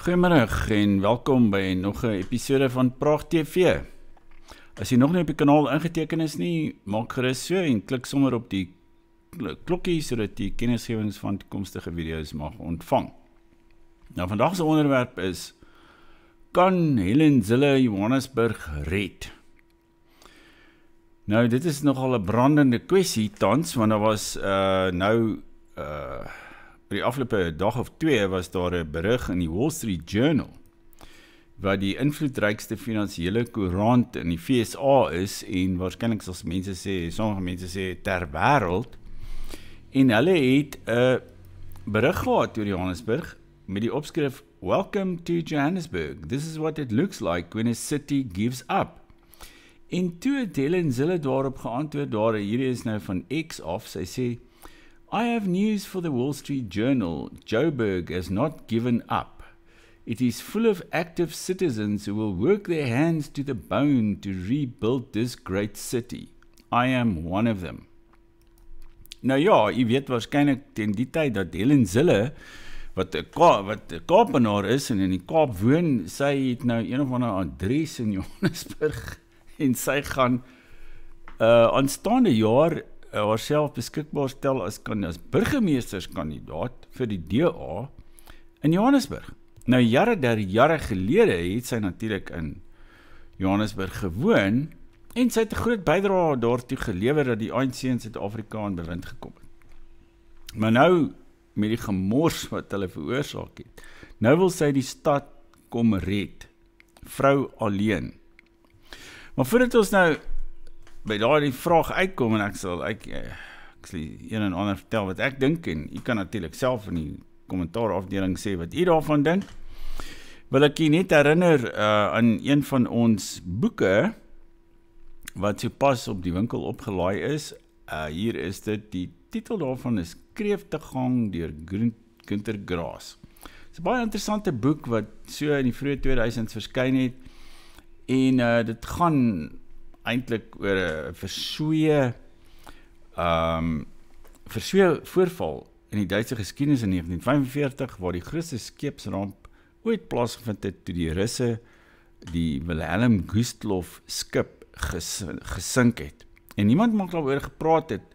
Goeiemiddag en welkom by nog 'n episode van Praag TV. As jy nog nie op die kanaal ingeteken is nie, maak gerus so en klik sommer op die klokkie sodat jy kennisgewings van toekomstige video's mag ontvang. Nou vandag se onderwerp is: kan Helen Zille Johannesburg red? Nou dit is nogal 'n brandende kwessie tans, want daar was by die afgelope dag of 2 was daar 'n berig in die Wall Street Journal wat die invloedrykste finansiële koerant in die VSA is en waarskynlik soos sommige mense sê ter wêreld, en hulle het 'n berig gehad oor Johannesburg met die opskrif "Welcome to Johannesburg. This is what it looks like when a city gives up." En toe het Helen Zille daarop geantwoord, hierdie is nou van X af, sy sê: "I have news for the Wall Street Journal. Joburg has not given up. It is full of active citizens who will work their hands to the bone to rebuild this great city. I am one of them." Nou ja, jy weet waarskynlik teen die tyd dat Helen Zille, wat 'n Kaapenaar is en in die Kaap woon, sy het nou een of ander adres in Johannesburg en sy gaan aanstaande jaar haarself beskikbaar stel as burgemeesterskandidaat vir die DA in Johannesburg. Nou jare gelede het sy natuurlik in Johannesburg gewoon en sy het 'n groot bydrae daartoe gelewer dat die ANC in Suid-Afrika aan bewind gekom het. Maar nou met die gemors wat hulle veroorsaak het, nou wil sy die stad kom red, vrou alleen. Maar voordat ons nou by daardie vraag uitkom, en ek sal een en ander vertel wat ek dink, en jy kan natuurlik self in die kommentaarafdeling sê wat jy daarvan dink, wil ek jy net herinner aan een van ons boeke wat so pas op die winkel opgelaai is. Hier is dit, die titel daarvan is Kreeftegang deur Günter Grass. Dit is 'n baie interessante boek wat so in die vroeë 2000s verskyn het, en dit gaan eintlik oor 'n versoeë voorval in die Duitse geskiedenis in 1945, waar die grootste skeepsramp ooit plaasgevind het toe die Russe die Wilhelm Gustloff skip gesink het. En niemand mag daaroor gepraat het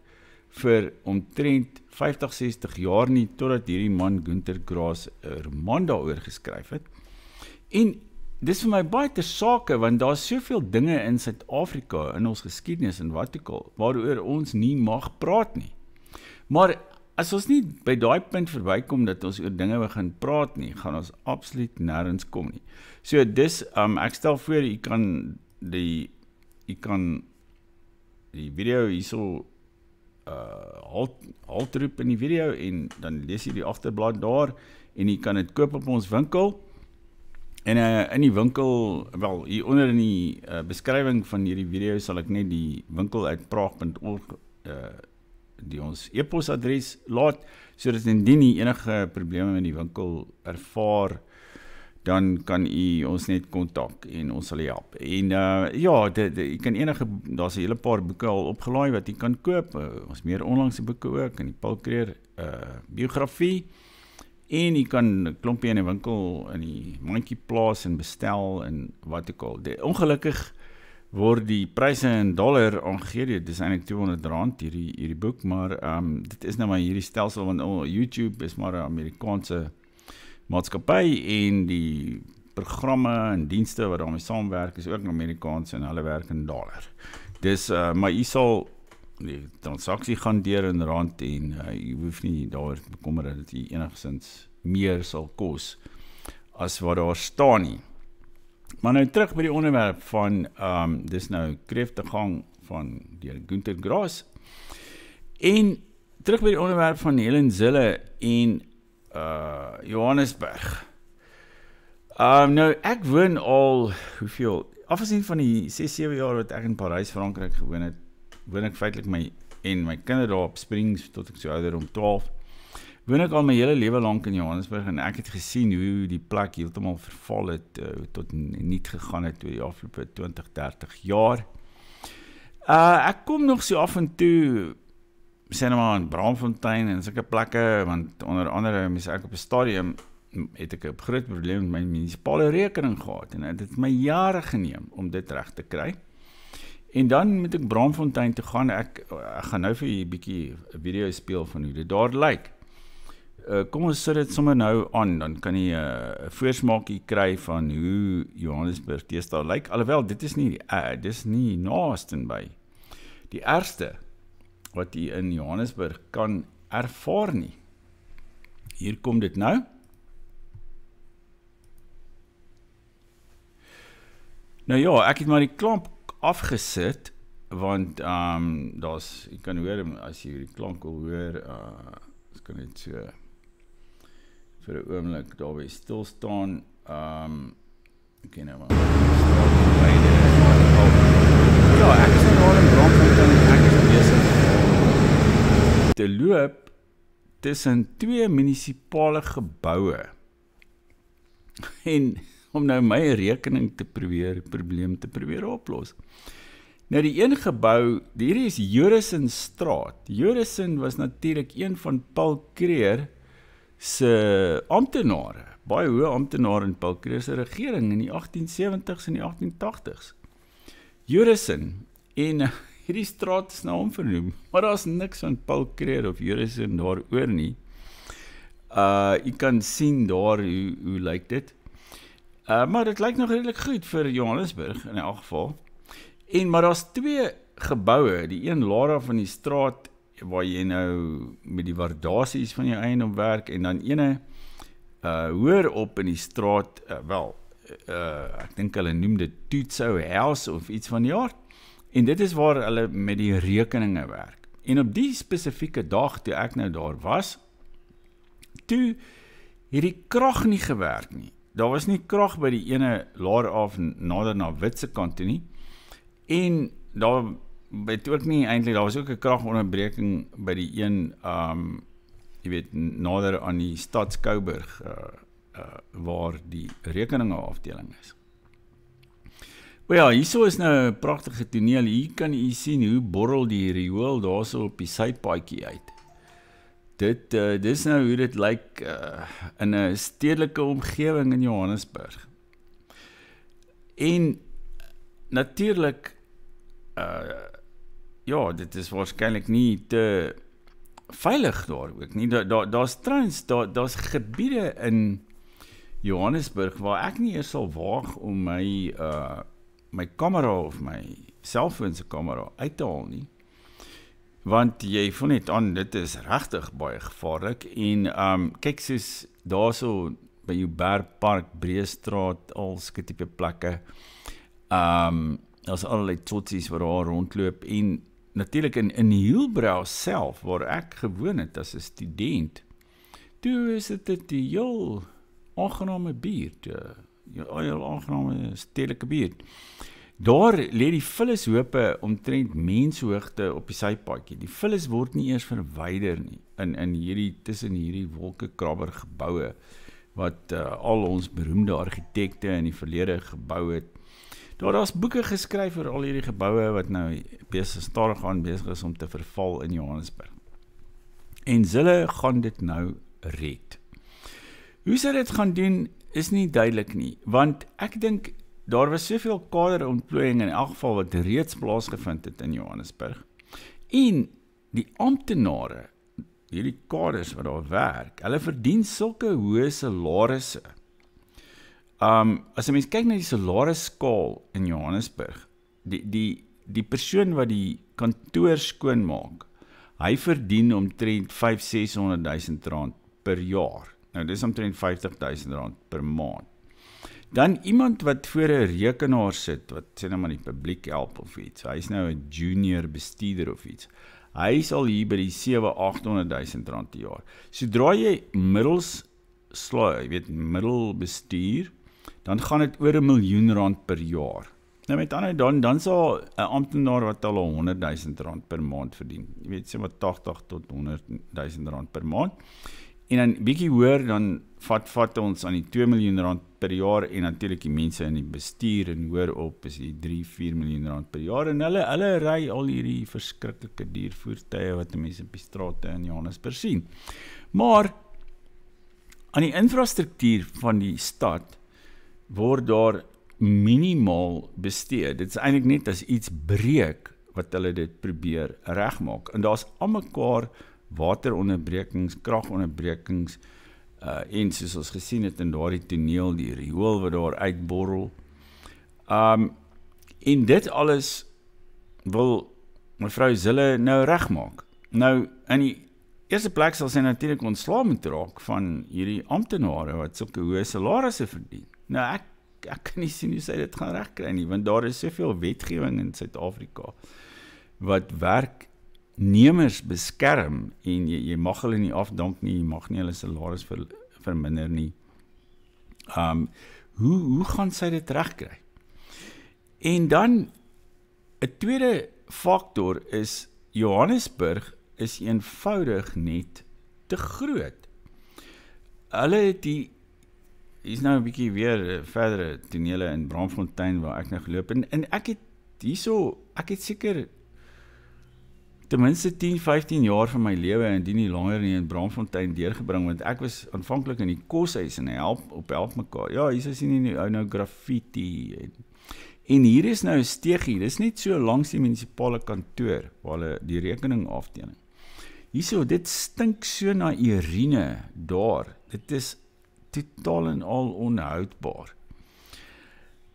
vir omtrent 50-60 jaar nie, totdat hierdie man Günter Grass 'n roman daaroor geskryf het. En dis vir my baie ter sake, want daar is soveel dinge in Suid-Afrika, in ons geskiedenis en wat ook al, waaroor ons nie mag praat nie. Maar as ons nie by daai punt verbykom dat ons oor dinge begin praat nie, gaan ons absoluut nêrens kom nie. So dis, ek stel voor, jy kan die video hierso halt roep in die video, en dan lees jy die agterblad daar, en jy kan dit koop op ons winkel. En in die winkel, wel, hier onder in die beskrywing van hierdie video sal ek net die winkel uit praag.org die ons e-posadres laat, sodat indien jy enige probleme met die winkel ervaar, dan kan jy ons net kontak en ons sal jy help. En jy kan daar's 'n hele paar boeke al opgelaai wat jy kan koop, ons meer onlangse boeke ook, en die Paul Creer biografie, en jy kan 'n klompie in die winkel in die mandjie plaas en bestel en wat ook al. Ongelukkig word die pryse in dollar aangegee, dit is eintlik R200 hierdie boek, maar dit is nou maar hierdie stelsel, want YouTube is maar 'n Amerikaanse maatskappy, en die programme en dienste wat daarmee saamwerk is ook Amerikaans, en hulle werk in dollar. Dis maar jy sal die transaksie gaan deur in rand, en jy hoef nie daar te bekommer dat dit enigstens meer sal kos as wat daar staan nie. Maar nou terug by die onderwerp van dis nou Kreeftegang van deur Günter Grass, en terug by die onderwerp van Helen Zille en Johannesburg. Nou ek woon al afgesien van die 6-7 jaar wat ek in Parys, Frankryk gewoon het, woon ek feitlik my kinders daar op Springs tot ek so ouder om 12. Woon ek al my hele lewe lank in Johannesburg, en ek het gesien hoe die plek heeltemal verval het, tot niet gegaan het oor die afgelope 20-30 jaar. Ek kom nog so af en toe, sê nou maar in Braamfontein en sulke plekke, want onder andere mis ek op 'n stadium het ek 'n groot probleem met my munisipale rekening gehad en dit het my jare geneem om dit reg te kry. En dan moet ek Braamfontein toe gaan. Ek gaan nou vir julle 'n bietjie 'n video speel van hoe dit daar lyk. Kom ons sit dit sommer nou aan, dan kan jy 'n voorsmaakie kry van hoe Johannesburg teesdae lyk. Alhoewel dit is nie naaste by die ergste wat jy in Johannesburg kan ervaar nie. Hier kom dit nou. Nou ja, ek het maar die klamp afgesit, want jy kan hoor, as jy die klank wil hoor, ek kan net so vir 'n oomblik daarby stil staan. Ek ken nou maar. Ja, ek is nou in Braamfontein en ek is besig te loop tussen twee munisipale geboue. En om nou my probleem te probeer oplos. Nou die een gebou, hierdie is Jurison Straat. Jurison was natuurlik een van Paul Kruger se amptenare, baie hoë amptenare in Paul Kruger se regering in die 1870s en die 1880s. Jurison, en hierdie straat is nou omvernoem, maar daar is niks van Paul Kruger of Jurison daar oor nie. Jy kan sien daar hoe lyk dit. Maar dit lyk nog redelik goed vir Johannesburg in elk geval. Maar daar's twee geboue, die een laer van die straat waar jy nou met die waardasies van jou eiendom werk en dan ene hoër op in die straat, ek dink hulle noem dit Tutsou House of iets van die aard. En dit is waar hulle met die rekeninge werk. En op die spesifieke dag toe ek nou daar was, toe het die krag nie gewerk nie. Daar was nie krag by die ene laer af nader na Witse kant toe nie. En daar was ook 'n kragonderbreking by die een, nader aan die stad Skouburg, waar die rekeninge afdeling is. Maar ja, hierso is nou 'n pragtige toneel. Hier kan jy sien hoe borrel die riool daarso op die suidpaadjie uit. Dis nou hoe dit lyk in 'n stedelike omgewing in Johannesburg. En natuurlik, dit is waarskynlik nie te veilig daar ook nie. Daar's gebiede in Johannesburg waar ek nie eers sal waag om my kamera of my selfoon se kamera uit te haal nie. Want jy voel net aan, dit is regtig baie gevaarlik. En kyk, soos daarso by Joubert Park, Breestraat, al sulke tipe plekke. Daar's allerlei tsotsies waar daar rondloop. En natuurlik in Hillbrow self, waar ek gewoon het as 'n student, toe is dit 'n heel aangename buurt, heel aangename stedelike buurt. Daar lê die vullishope omtrent menshoogte op die sypaadjie. Die vullis word nie eers verwyder nie tussen hierdie wolkekrabber geboue wat al ons beroemde argitekte in die verlede gebou het. Daar's boeke geskryf oor al hierdie geboue wat nou besig is om te verval in Johannesburg. En hulle gaan dit nou red. Hoe sy dit gaan doen is nie duidelik nie, want ek dink daar was soveel kaderontplooiing in elk geval wat reeds plaasgevind het in Johannesburg. En die amptenare, hierdie kaders wat daar werk, hulle verdien sulke hoë salarisse. As 'n mens kyk na die salarisskaal in Johannesburg, die persoon wat die kantoor skoonmaak, hy verdien omtrent 500-600 000 rand per jaar. Nou dis omtrent 50 000 rand per maand. Dan iemand wat voor 'n rekenaar sit, wat sê nou maar die publiek help of iets, hy is nou 'n junior bestuurder of iets, hy sal hier by die 700-800 000 rand per jaar. Sodra jy middelbestuur, dan gaan dit oor 1 miljoen rand per jaar. Nou met ander dan sal 'n amptenaar wat al 100 000 rand per maand verdien. Jy weet, sê maar 80 tot 100 000 rand per maand. En dan bietjie hoër, dan vat ons aan die 2 miljoen rand per jaar, en natuurlik die mense in die bestuur en hoër op is die 3-4 miljoen rand per jaar, en hulle ry al hierdie verskriklike duur voertuie wat mense op die strate in Johannesburg sien. Maar Aan die infrastruktuur van die stad word daar minimaal besteed. Dit is eintlik net as iets breek wat hulle dit probeer regmaak. En daar's almekaar wateronderbrekings, kragonderbrekings en soos ons gesien het in daardie toneel, die riool wat daar uitborrel. En dit alles wil mevrou Zille nou regmaak. Nou, in die eerste plek sal sy natuurlik ontslae moet raak van hierdie amptenare wat sulke hoë salarisse verdien. Nou, ek kan nie sien hoe sy dit gaan regkry nie, want daar is soveel wetgewing in Suid-Afrika wat werknemers beskerm en jy mag hulle nie afdank nie, jy mag nie hulle salaris verminder nie. Hoe gaan sy dit regkry? En dan 'n tweede faktor is Johannesburg is eenvoudig net te groot. Hulle het is nou 'n bietjie weer verdere tonele in Braamfontein waar ek nou geloop en ek het seker ten minste 10-15 jaar van my lewe en die nie langer nie in Braamfontein deurgebring, want ek was aanvanklik in die koshuis en help mekaar. Ja, hier is nie nou graffiti en hier is nou 'n steegie, dis net so langs die munisipale kantoor waar hulle die rekening afdeling. Hierso, dit stink so na urine daar. Dit is totaal en al onhoudbaar.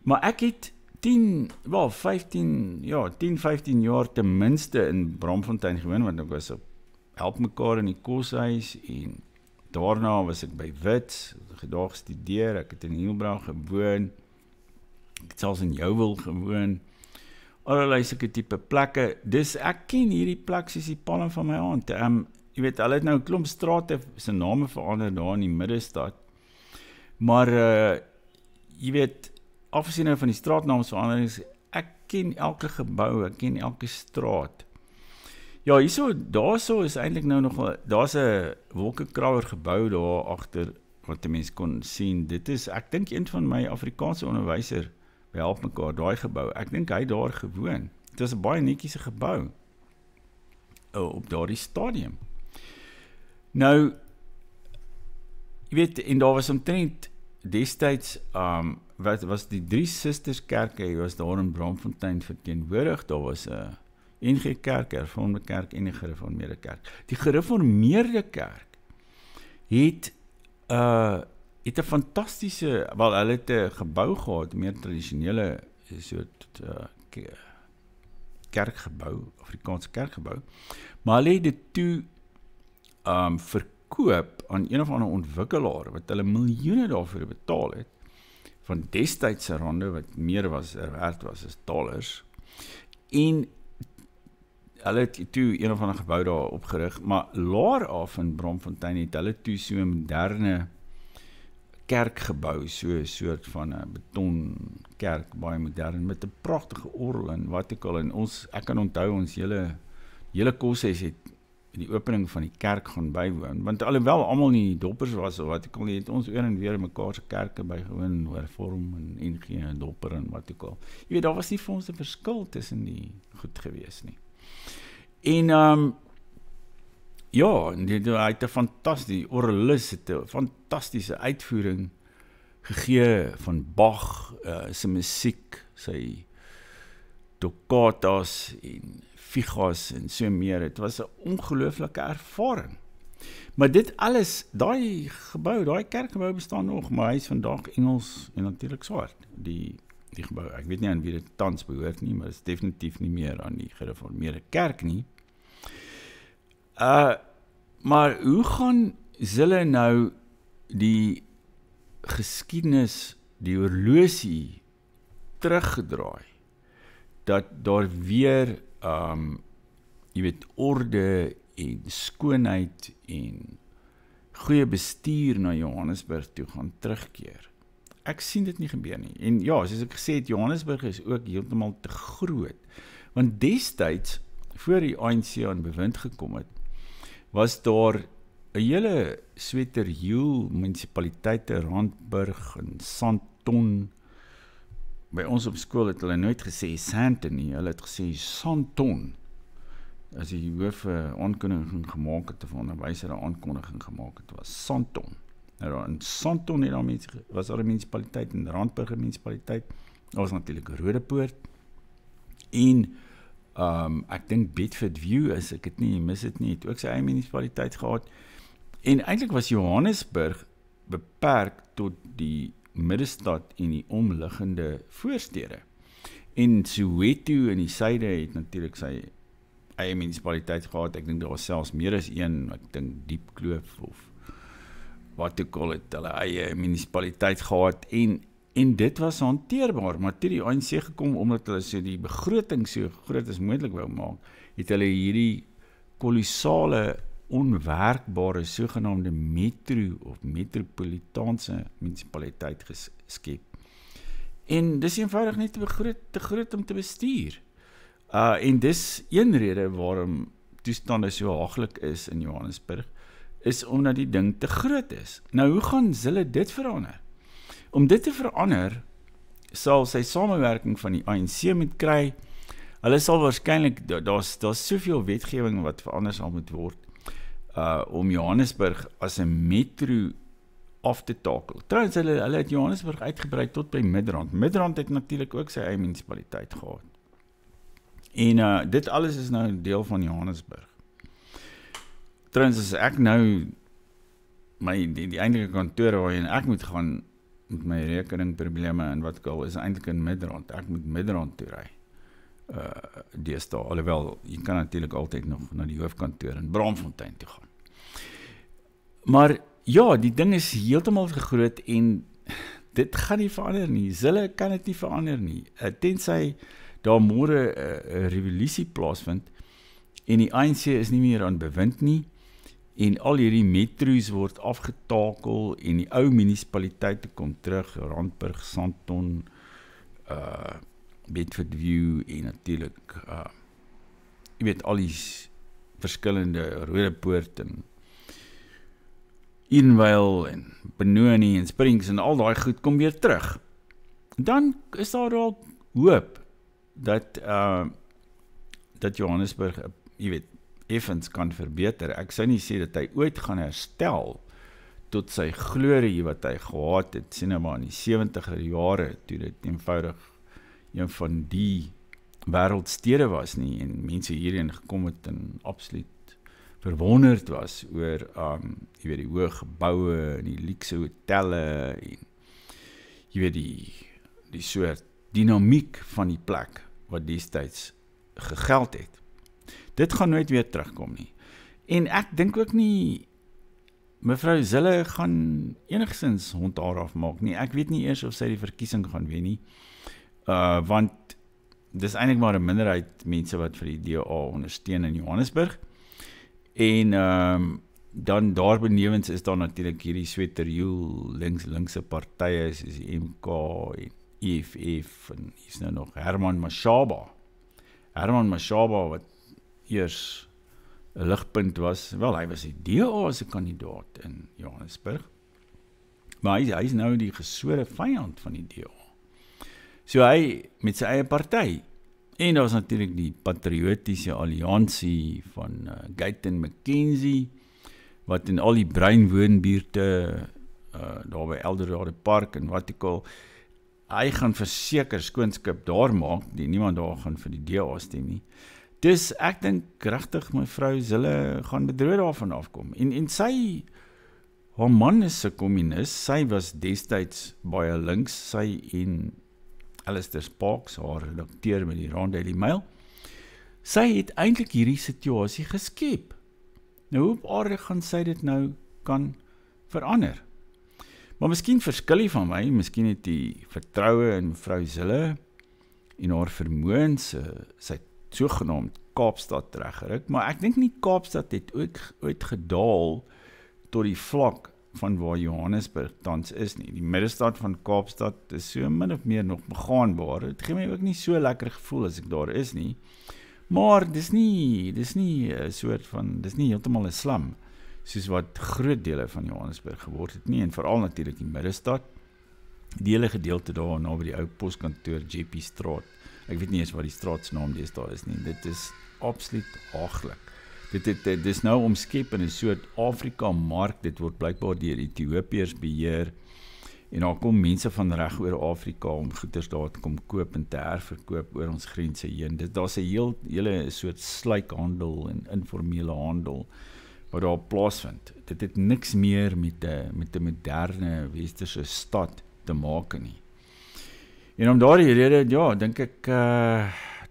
Maar ek het 10-15 jaar ten minste in Braamfontein gewoon, want ek was op help mekaar in die koshuis en daarna was ek by Wits, gedag gestudeer, ek het in Hielbrau gewoon, ek het selfs in Jouwil gewoon, allerlei sulke tipe plekke, dus ek ken hierdie plek soos die palm van my hand. Jy weet, hulle het nou 'n klomp strate se name verander daar in die middestad, maar jy weet, afgesien nou van die straatnaamsveranderings, ek ken elke gebou, ek ken elke straat. Ja, daarso is eintlik nou nog, daar's 'n wolkekrauer gebou daar agter wat die mens kon sien. Dit is, ek dink een van my Afrikaanse onderwyser by help mekaar, daai gebou. Ek dink hy daar gewoon. Dit was 'n baie netjiese gebou op daardie stadium. Nou, jy weet, en daar was omtrent destyds, wat was die 3 Susterskerke, hy was daar in Braamfontein verteenwoordig, daar was 'n NG Kerk, Hervormde Kerk en 'n Gereformeerde Kerk. Die Gereformeerde Kerk het 'n fantastiese, wel hulle het 'n gebou gehad, meer tradisionele soort kerkgebou, Afrikaanse kerkgebou, maar hulle het dit toe verkoop aan een of ander ontwikkelaar wat hulle miljoene daarvoor betaal het, van destydse rande wat meer werd was as dollars, en hulle het toe een of ander gebou daar opgerig, maar laer af in Braamfontein het hulle toe so 'n moderne kerkgebou, so 'n soort van 'n betonkerk, baie modern, met 'n pragtige orgel en wat ek al, en ek kan onthou ons hele koshuis het die opening van die kerk gaan bywoon, want alhoewel almal nie doppers was of wat ek al, het ons oor en weer mekaar se kerke bygewoon, Hervorm en NG en dopper en wat ek al. Jy weet, daar was nie vir ons 'n verskil tussen die goed gewees nie. En ja, hy het 'n fantasties, orgelis het 'n fantastiese uitvoering gegee van Bach, sy musiek, sy toccatas en figas en so meer. Het was 'n ongelooflike ervaring. Maar dit alles, daai kerkgebou bestaan nog, maar hy is vandag Engels en natuurlik swart. Die gebou, ek weet nie aan wie dit tans behoort nie, maar dit is definitief nie meer aan die Gereformeerde Kerk nie. Maar hoe gaan Zille nou die geskiedenis, die horlosie teruggedraai, dat daar weer jy weet, orde en skoonheid en goeie bestuur na Johannesburg toe gaan terugkeer? Ek sien dit nie gebeur nie. En ja, soos ek gesê het, Johannesburg is ook heeltemal te groot. Want destyds, voor die ANC aan bewind gekom het, was daar 'n hele sweterhiel munisipaliteite, Randburg en Sandton. By ons op skool het hulle nooit gesê Sandton nie, hulle het gesê Sandton. As die hoof aankondiging gemaak het, of onderwyser 'n aankondiging gemaak het, was Sandton. Nou in Sandton het daar mense, was daar 'n munisipaliteit, in Randburg 'n munisipaliteit, daar was natuurlik Rodepoort, en ek dink Bedford View, as ek dit nie mis dit nie, het ook sy eie munisipaliteit gehad, en eintlik was Johannesburg beperk tot die middestad en die omliggende voorstede. En Soweto in die suide het natuurlik sy eie munisipaliteit gehad. Ek dink daar was selfs meer as een, ek dink Diepkloof of wat ook al het hulle eie munisipaliteit gehad, en dit was hanteerbaar, maar toe die ANC gekom, omdat hulle so die begroting so groot as moontlik wou maak, het hulle hierdie kolossale onwerkbare sogenaamde metro of metropolitaanse munisipaliteit geskep. En dis eenvoudig net te groot om te bestuur. En dis een rede waarom toestande so haglik is in Johannesburg, is omdat die ding te groot is. Nou, hoe gaan hulle dit verander? Om dit te verander, sal sy samewerking van die ANC moet kry. Hulle sal waarskynlik, daar's soveel wetgewing wat verander sal moet word, om Johannesburg as 'n metro af te takel. Trouwens, hulle het Johannesburg uitgebrei tot by Midrand. Midrand het natuurlik ook sy eie munisipaliteit gehad. En dit alles is nou 'n deel van Johannesburg. Trouwens, as ek nou die eintlike kantore waarin ek moet gaan met my rekeningprobleme en wat ek al is eintlik in Midrand. Ek moet Midrand toe ry. Deesdae, alhoewel, jy kan natuurlik altyd nog na die hoofkantoor in Braamfontein toe gaan. Maar ja, die ding is heeltemal gegroot en dit gaan nie verander nie. Hulle kan dit nie verander nie. Tensy daar môre 'n revolusie plaasvind en die ANC is nie meer aan bewind nie en al hierdie metro's word afgetakel en die ou munisipaliteite kom terug, Randburg, Sandton, Bedford View en natuurlik jy weet al die verskillende Rodepoort en Edenvale en Benoni en Springs en al daai goed kom weer terug. Dan is daar al hoop dat Johannesburg, jy weet, effens kan verbeter. Ek sou nie sê dat hy ooit gaan herstel tot sy glorie wat hy gehad het, sien nou maar in die 70er jare, toe dit eenvoudig een van die wêreldstede was nie, en mense hierheen gekom het en absoluut verwonderd was oor jy weet die hoë geboue en die luukse hotelle en jy weet die soort dinamiek van die plek wat destyds gegeld het. Dit gaan nooit weer terugkom nie. En ek dink ook nie mevrou Zille gaan enigstens hond haar afmaak nie. Ek weet nie eers of sy die verkiesing gaan wen nie. Want dis eintlik maar 'n minderheid mense wat vir die DA ondersteun in Johannesburg. En dan daarbenewens is daar natuurlik hierdie sweterjoel linkse partye soos die MK en EFF en hier's nou nog Herman Mashaba. Herman Mashaba wat eers 'n ligpunt was, wel hy was die DA se kandidaat in Johannesburg. Maar hy is nou die gesore vyand van die DA. So hy met sy eie party. En daar was natuurlik die patriotiese alliansie van Guyton McKenzie, wat in al die bruin woonbuurte, daar by Eldorado Park en wat ek al, hy gaan verseker skoonskip daar maak, niemand daar gaan vir die DA stem nie. Dus ek dink regtig mevrou Zille gaan bedroog daarvan afkom. En sy, haar man is 'n kommunis, sy was destyds baie links, sy en Alistair Sparks, haar redakteur met die Rand Daily Mail, sy het eintlik hierdie situasie geskep. Nou hoe op aarde gaan sy dit nou kan verander? Maar miskien verskil hy van my, miskien het die vertroue in mevrou Zille en haar vermoëns, sy het sogenaamd Kaapstad reggeruk, maar ek dink nie Kaapstad het ooit gedaal tot die vlak van waar Johannesburg tans is nie. Die middestad van Kaapstad is so min of meer nog begaanbaar. Het gee my ook nie so lekker gevoel as ek daar is nie. Maar dis nie 'n soort van, dis nie heeltemal 'n slum soos wat groot dele van Johannesburg geword het nie, en veral natuurlik die middestad. Die hele gedeelte daar naby die ou poskantoor JP Straat. Ek weet nie eens wat die straatsnaam deesdae is nie. Dit is absoluut haglik. Dit is nou omskep in 'n soort Afrika-mark, dit word blykbaar deur Ethiopiërs beheer, en daar kom mense van reg oor Afrika om goederes daar te kom koop en te herverkoop oor ons grense heen. Daar's 'n hele soort sluikhandel en informele handel wat daar plaasvind. Dit het niks meer met 'n moderne westerse stad te maak nie. En om daardie rede, ja, dink ek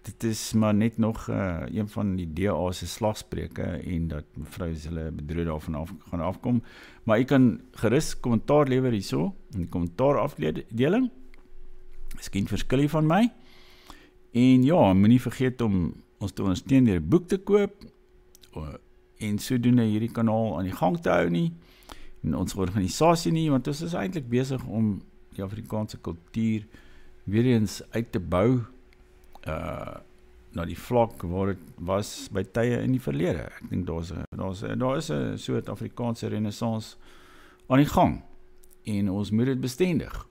dit is maar net nog een van die DA se slagspreuke en dat mevrou Zille bedroe daarvan gaan afkom. Maar ek kan gerus kommentaar lewer hierso in die kommentaar afdeling. Miskien verskil jy van my. En ja, moenie vergeet om ons te ondersteun deur 'n boek te koop en sodoende hierdie kanaal aan die gang te hou nie en ons organisasie nie, want ons is eintlik besig om die Afrikaanse kultuur weer eens uit te bou na die vlak waar dit was by tye in die verlede. Ek dink daar is 'n soort Afrikaanse renessans aan die gang en ons moet dit bestendig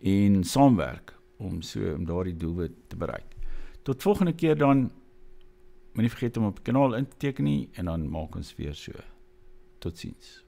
en saamwerk om daardie doelwit te bereik. Tot volgende keer dan, moenie vergeet om op die kanaal in te teken nie en dan maak ons weer so. Totsiens.